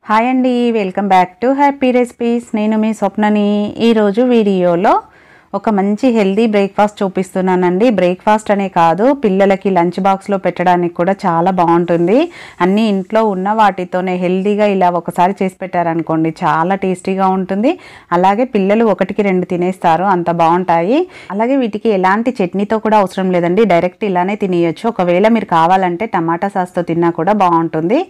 Hi అండి, welcome back to happy recipes. నేను మీ స్వప్నని. ఈరోజు వీడియోలో ఒక మంచి హెల్దీ బ్రేక్ఫాస్ట్ చూపిస్తున్నానండి. బ్రేక్ఫాస్ట్ అనే కాదు, పిల్లలకి లంచ్ బాక్స్లో పెట్టడానికి కూడా చాలా బాగుంటుంది. అన్నీ ఇంట్లో ఉన్న వాటితోనే హెల్దీగా ఇలా ఒకసారి చేసి పెట్టారనుకోండి, చాలా టేస్టీగా ఉంటుంది. అలాగే పిల్లలు ఒకటికి రెండు తినేస్తారు, అంత బాగుంటాయి. అలాగే వీటికి ఎలాంటి చట్నీతో కూడా అవసరం లేదండి, డైరెక్ట్ ఇలానే తినేయచ్చు. ఒకవేళ మీరు కావాలంటే టమాటా సాస్తో తిన్నా కూడా బాగుంటుంది.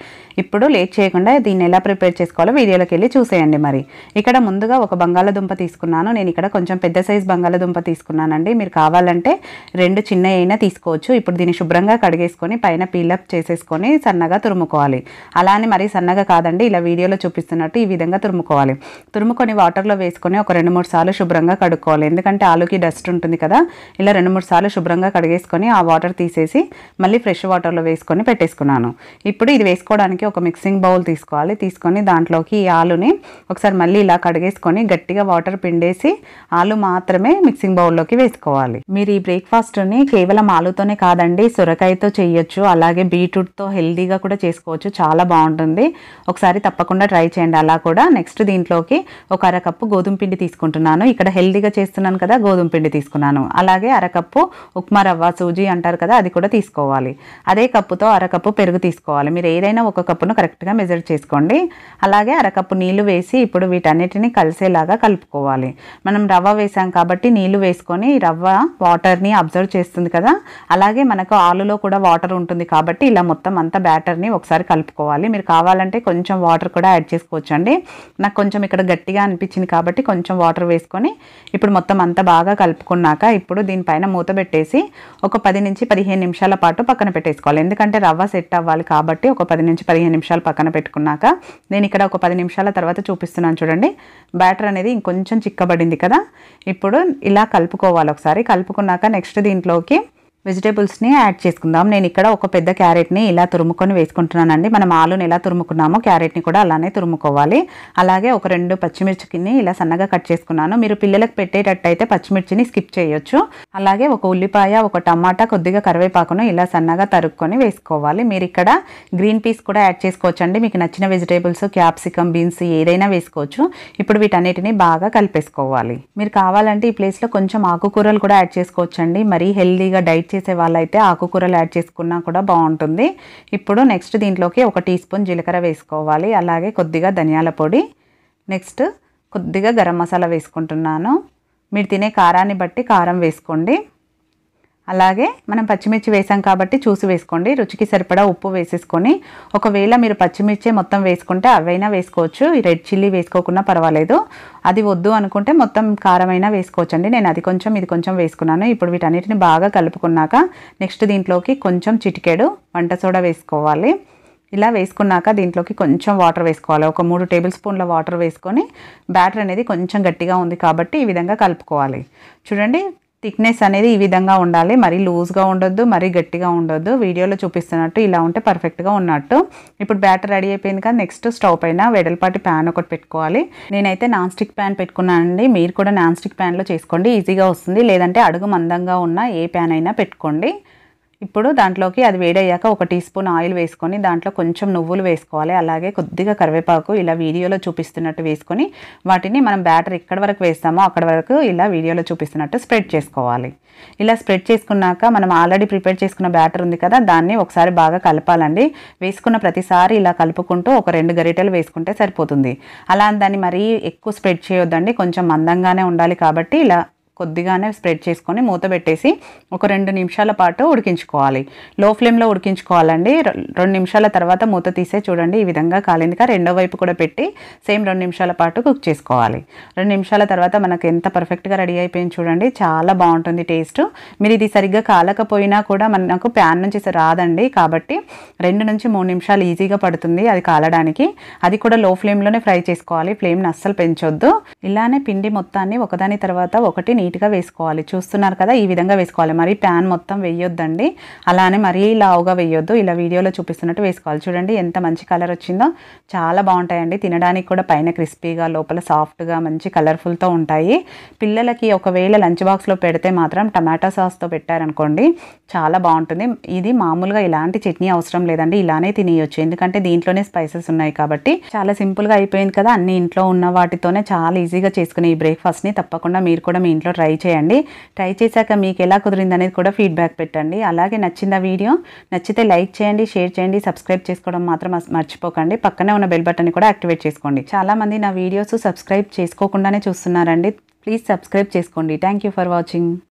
ఇప్పుడు లేట్ చేయకుండా దీన్ని ఎలా ప్రిపేర్ చేసుకోవాలో వీడియోలోకి వెళ్ళి చూసేయండి. మరి ఇక్కడ ముందుగా ఒక బంగాళదుంప తీసుకున్నాను. నేను ఇక్కడ కొంచెం పెద్ద సైజ్ బంగాళదుంప తీసుకున్నానండి. మీరు కావాలంటే రెండు చిన్న అయినా తీసుకోవచ్చు. ఇప్పుడు దీన్ని శుభ్రంగా కడిగేసుకొని పైన పీలప్ చేసేసుకొని సన్నగా తురుముకోవాలి. అలానే మరీ సన్నగా కాదండి, ఇలా వీడియోలో చూపిస్తున్నట్టు ఈ విధంగా తురుముకోవాలి. తురుముకొని వాటర్లో వేసుకొని ఒక 2-3 సార్లు శుభ్రంగా కడుక్కోవాలి. ఎందుకంటే ఆలుకి డస్ట్ ఉంటుంది కదా, ఇలా 2-3 సార్లు శుభ్రంగా కడిగేసుకొని ఆ వాటర్ తీసేసి మళ్ళీ ఫ్రెష్ వాటర్లో వేసుకొని పెట్టేసుకున్నాను. ఇప్పుడు ఇది వేసుకోవడానికి ఒక మిక్సింగ్ బౌల్ తీసుకోవాలి. తీసుకొని దాంట్లోకి ఈ ఆలుని ఒకసారి మళ్ళీ ఇలా కడిగేసుకొని గట్టిగా వాటర్ పిండేసి ఆలు మాత్రమే మిక్సింగ్ బౌల్లోకి వేసుకోవాలి. మీరు ఈ బ్రేక్ఫాస్ట్ని కేవలం ఆలుతోనే కాదండి, సొరకాయతో చేయొచ్చు, అలాగే బీట్రూట్తో హెల్దీగా కూడా చేసుకోవచ్చు. చాలా బాగుంటుంది, ఒకసారి తప్పకుండా ట్రై చేయండి. అలా కూడా నెక్స్ట్ దీంట్లోకి ఒక అరకప్పు గోధుమ పిండి తీసుకుంటున్నాను. ఇక్కడ హెల్దీగా చేస్తున్నాను కదా, గోధుమ పిండి తీసుకున్నాను. అలాగే అరకప్పు ఉప్మా రవ్వ, సూజీ అంటారు కదా, అది కూడా తీసుకోవాలి. అదే కప్పుతో అరకప్పు పెరుగు తీసుకోవాలి. మీరు ఏదైనా ఒక కప్పును కరెక్ట్గా మెజర్ చేసుకోండి. అలాగే అరకప్పు నీళ్లు వేసి ఇప్పుడు వీటన్నిటిని కలిసేలాగా కలుపుకోవాలి. మనం రవ్వ వేసాం కాబట్టి నీళ్లు వేసుకొని రవ్వ వాటర్ని అబ్జర్వ్ చేస్తుంది కదా, అలాగే మనకు ఆలులో కూడా వాటర్ ఉంటుంది కాబట్టి ఇలా మొత్తం అంతా బ్యాటర్ని ఒకసారి కలుపుకోవాలి. మీరు కావాలంటే కొంచెం వాటర్ కూడా యాడ్ చేసుకోవచ్చు అండి. నాకు కొంచెం ఇక్కడ గట్టిగా అనిపించింది కాబట్టి కొంచెం వాటర్ వేసుకొని ఇప్పుడు మొత్తం అంతా బాగా కలుపుకున్నాక ఇప్పుడు దీనిపైన మూత పెట్టేసి ఒక 10 నుంచి 15 నిమిషాల పాటు పక్కన పెట్టేసుకోవాలి. ఎందుకంటే రవ్వ సెట్ అవ్వాలి కాబట్టి ఒక 10 నుంచి 15 నిమిషాలు పక్కన పెట్టుకున్నాక నేను ఇక్కడ ఒక 10 నిమిషాల తర్వాత చూపిస్తున్నాను చూడండి. బ్యాటర్ అనేది ఇంకొంచెం చిక్కబడింది కదా, ఇప్పుడు ఇలా కలుపుకోవాలి. ఒకసారి కలుపుకున్నాక నెక్స్ట్ దీంట్లోకి వెజిటేబుల్స్ని యాడ్ చేసుకుందాం. నేను ఇక్కడ ఒక పెద్ద క్యారెట్ని ఇలా తురుముకొని వేసుకుంటున్నానండి. మనం ఆలుని ఎలా తురుముకున్నామో క్యారెట్ని కూడా అలానే తురుముకోవాలి. అలాగే ఒక 2 పచ్చిమిర్చిని ఇలా సన్నగా కట్ చేసుకున్నాను. మీరు పిల్లలకు పెట్టేటట్టయితే పచ్చిమిర్చిని స్కిప్ చేయొచ్చు. అలాగే ఒక ఉల్లిపాయ, ఒక టమాటా, కొద్దిగా కరివేపాకును ఇలా సన్నగా తరుక్కొని వేసుకోవాలి. మీరు ఇక్కడ గ్రీన్ పీస్ కూడా యాడ్ చేసుకోవచ్చు అండి. మీకు నచ్చిన వెజిటేబుల్స్, క్యాప్సికమ్, బీన్స్ ఏదైనా వేసుకోవచ్చు. ఇప్పుడు వీటన్నిటిని బాగా కలిపేసుకోవాలి. మీరు కావాలంటే ఈ ప్లేస్లో కొంచెం ఆకుకూరలు కూడా యాడ్ చేసుకోవచ్చు అండి. మరీ హెల్దీగా డైట్ చేసే వాళ్ళైతే ఆకుకూరలు యాడ్ చేసుకున్నా కూడా బాగుంటుంది. ఇప్పుడు నెక్స్ట్ దీంట్లోకి 1 టీ స్పూన్ జీలకర్ర వేసుకోవాలి. అలాగే కొద్దిగా ధనియాల పొడి, నెక్స్ట్ కొద్దిగా గరం మసాలా వేసుకుంటున్నాను. మీరు తినే కారాన్ని బట్టి కారం వేసుకోండి. అలాగే మనం పచ్చిమిర్చి వేసాం కాబట్టి చూసి వేసుకోండి. రుచికి సరిపడా ఉప్పు వేసేసుకొని, ఒకవేళ మీరు పచ్చిమిర్చి మొత్తం వేసుకుంటే అవైనా వేసుకోవచ్చు, ఈ రెడ్ చిల్లీ వేసుకోకుండా పర్వాలేదు. అది వద్దు అనుకుంటే మొత్తం కారమైనా వేసుకోవచ్చండి. నేను అది కొంచెం ఇది కొంచెం వేసుకున్నాను. ఇప్పుడు వీటన్నిటిని బాగా కలుపుకున్నాక నెక్స్ట్ దీంట్లోకి కొంచెం చిటికెడు వంట సోడా వేసుకోవాలి. ఇలా వేసుకున్నాక దీంట్లోకి కొంచెం వాటర్ వేసుకోవాలి. ఒక 3 టేబుల్ స్పూన్ల వాటర్ వేసుకొని బ్యాటర్ అనేది కొంచెం గట్టిగా ఉంది కాబట్టి ఈ విధంగా కలుపుకోవాలి. చూడండి, థిక్నెస్ అనేది ఈ విధంగా ఉండాలి. మరీ లూజ్గా ఉండొద్దు, మరీ గట్టిగా ఉండొద్దు. వీడియోలో చూపిస్తున్నట్టు ఇలా ఉంటే పర్ఫెక్ట్గా ఉన్నట్టు. ఇప్పుడు బ్యాటర్ రెడీ అయిపోయింది కదా, నెక్స్ట్ స్టవ్ పైన వెడల్పాటి ప్యాన్ ఒకటి పెట్టుకోవాలి. నేనైతే నాన్ స్టిక్ ప్యాన్ పెట్టుకున్నానండి. మీరు కూడా నాన్ స్టిక్ ప్యాన్లో చేసుకోండి, ఈజీగా వస్తుంది. లేదంటే అడుగు మందంగా ఉన్న ఏ ప్యాన్ అయినా పెట్టుకోండి. ఇప్పుడు దాంట్లోకి అది వేడయ్యాక 1 టీ స్పూన్ ఆయిల్ వేసుకొని దాంట్లో కొంచెం నువ్వులు వేసుకోవాలి. అలాగే కొద్దిగా కరివేపాకు ఇలా వీడియోలో చూపిస్తున్నట్టు వేసుకొని వాటిని మనం బ్యాటర్ ఎక్కడి వరకు వేస్తామో అక్కడ వరకు ఇలా వీడియోలో చూపిస్తున్నట్టు స్ప్రెడ్ చేసుకోవాలి. ఇలా స్ప్రెడ్ చేసుకున్నాక మనం ఆల్రెడీ ప్రిపేర్ చేసుకున్న బ్యాటర్ ఉంది కదా, దాన్ని ఒకసారి బాగా కలపాలండి. వేసుకున్న ప్రతిసారి ఇలా కలుపుకుంటూ ఒక 2 గరిటెలు వేసుకుంటే సరిపోతుంది. అలా దాన్ని మరీ ఎక్కువ స్ప్రెడ్ చేయొద్దండి, కొంచెం మందంగానే ఉండాలి కాబట్టి ఇలా కొద్దిగానే స్ప్రెడ్ చేసుకొని మూత పెట్టేసి ఒక 2 నిమిషాల పాటు ఉడికించుకోవాలి. లో ఫ్లేమ్లో ఉడికించుకోవాలండి. 2 నిమిషాల తర్వాత మూత తీసే చూడండి ఈ విధంగా కాలింది కదా, రెండో వైపు కూడా పెట్టి సేమ్ 2 నిమిషాల పాటు కుక్ చేసుకోవాలి. 2 నిమిషాల తర్వాత మనకు ఎంత పర్ఫెక్ట్గా రెడీ అయిపోయింది చూడండి, చాలా బాగుంటుంది టేస్ట్. మీరు ఇది సరిగ్గా కాలకపోయినా కూడా మనకు ప్యాన్ నుంచి రాదండి, కాబట్టి 2 నుంచి 3 నిమిషాలు ఈజీగా పడుతుంది అది కాలడానికి. అది కూడా లో ఫ్లేమ్లోనే ఫ్రై చేసుకోవాలి, ఫ్లేమ్ని అస్సలు పెంచొద్దు. ఇలానే పిండి మొత్తాన్ని ఒకదాని తర్వాత ఒకటి నీట్గా వేసుకోవాలి. చూస్తున్నారు కదా, ఈ విధంగా వేసుకోవాలి. మరి ప్యాన్ మొత్తం వేయొద్దండి, అలానే మరీ లావుగా వేయొద్దు. ఇలా వీడియోలో చూపిస్తున్నట్టు వేసుకోవాలి. చూడండి ఎంత మంచి కలర్ వచ్చిందో, చాలా బాగుంటాయండి. తినడానికి కూడా పైన క్రిస్పీగా లోపల సాఫ్ట్గా మంచి కలర్ఫుల్తో ఉంటాయి. పిల్లలకి ఒకవేళ లంచ్ బాక్స్లో పెడితే మాత్రం టమాటా సాస్తో పెట్టారనుకోండి చాలా బాగుంటుంది. ఇది మామూలుగా ఇలాంటి చట్నీ అవసరం లేదండి, ఇలానే తినేయొచ్చు. ఎందుకంటే దీంట్లోనే స్పైసెస్ ఉన్నాయి కాబట్టి. చాలా సింపుల్గా అయిపోయింది కదా, అన్ని ఇంట్లో ఉన్న వాటితోనే చాలా ఈజీగా చేసుకునే ఈ బ్రేక్ఫాస్ట్ని తప్పకుండా మీరు కూడా మీ ఇంట్లో ట్రై చేయండి. ట్రై చేశాక మీకు ఎలా కుదిరింది అనేది కూడా ఫీడ్బ్యాక్ పెట్టండి. అలాగే నచ్చిందా వీడియో? నచ్చితే లైక్ చేయండి, షేర్ చేయండి, సబ్స్క్రైబ్ చేసుకోవడం మాత్రం మర్చిపోకండి. పక్కనే ఉన్న బెల్ బటన్ని కూడా యాక్టివేట్ చేసుకోండి. చాలామంది నా వీడియోస్ సబ్స్క్రైబ్ చేసుకోకుండానే చూస్తున్నారండి. ప్లీజ్ సబ్స్క్రైబ్ చేసుకోండి. Thank you for watching.